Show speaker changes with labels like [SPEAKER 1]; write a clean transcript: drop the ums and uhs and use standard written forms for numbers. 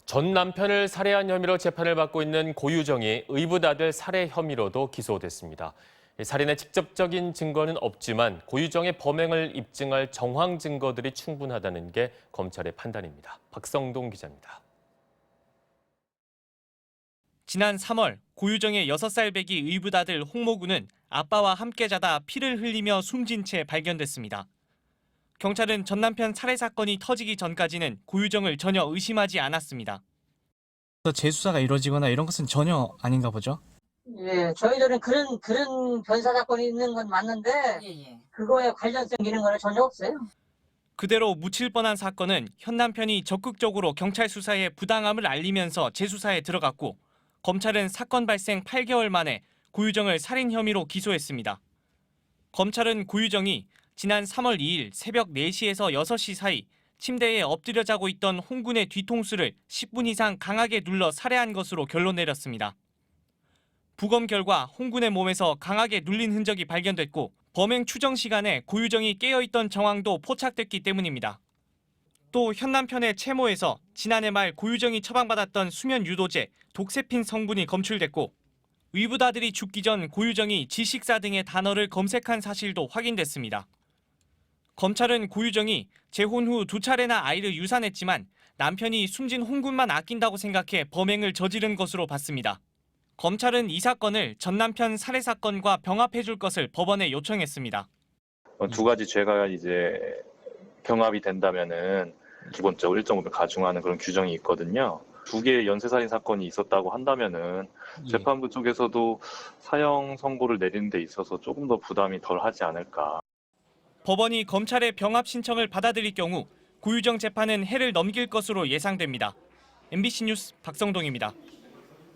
[SPEAKER 1] 전 남편을 살해한 혐의로 재판을 받고 있는 고유정이 의붓 아들 살해 혐의로도 기소됐습니다. 살인의 직접적인 증거는 없지만 고유정의 범행을 입증할 정황 증거들이 충분하다는 게 검찰의 판단입니다. 박성동 기자입니다.
[SPEAKER 2] 지난 3월 고유정의 6살 배기 의붓 아들 홍모군은 아빠와 함께 자다 피를 흘리며 숨진 채 발견됐습니다. 경찰은 전 남편 살해 사건이 터지기 전까지는 고유정을 전혀 의심하지 않았습니다.
[SPEAKER 3] 재수사가 이루어지거나 이런 것은 전혀 아닌가 보죠?
[SPEAKER 4] 예, 저희들은 그런 변사 사건이 있는 건 맞는데, 그거에 관련성 있는 거는 전혀 없어요.
[SPEAKER 2] 그대로 묻힐 뻔한 사건은 현 남편이 적극적으로 경찰 수사에 부당함을 알리면서 재수사에 들어갔고, 검찰은 사건 발생 8개월 만에 고유정을 살인 혐의로 기소했습니다. 검찰은 고유정이 지난 3월 2일 새벽 4시에서 6시 사이 침대에 엎드려 자고 있던 홍군의 뒤통수를 10분 이상 강하게 눌러 살해한 것으로 결론 내렸습니다. 부검 결과 홍군의 몸에서 강하게 눌린 흔적이 발견됐고 범행 추정 시간에 고유정이 깨어있던 정황도 포착됐기 때문입니다. 또 현 남편의 채모에서 지난해 말 고유정이 처방받았던 수면 유도제 독세핀 성분이 검출됐고 의붓 아들이 죽기 전 고유정이 지식사 등의 단어를 검색한 사실도 확인됐습니다. 검찰은 고유정이 재혼 후 2차례나 아이를 유산했지만 남편이 숨진 홍군만 아낀다고 생각해 범행을 저지른 것으로 봤습니다. 검찰은 이 사건을 전 남편 살해 사건과 병합해 줄 것을 법원에 요청했습니다.
[SPEAKER 5] 두 가지 죄가 이제 병합이 된다면은 기본적으로 1.5배 가중하는 그런 규정이 있거든요. 두 개의 연쇄살인 사건이 있었다고 한다면은 재판부 쪽에서도 사형 선고를 내리는 데 있어서 조금 더 부담이 덜 하지 않을까.
[SPEAKER 2] 법원이 검찰의 병합 신청을 받아들일 경우 고유정 재판은 해를 넘길 것으로 예상됩니다. MBC 뉴스 박성동입니다.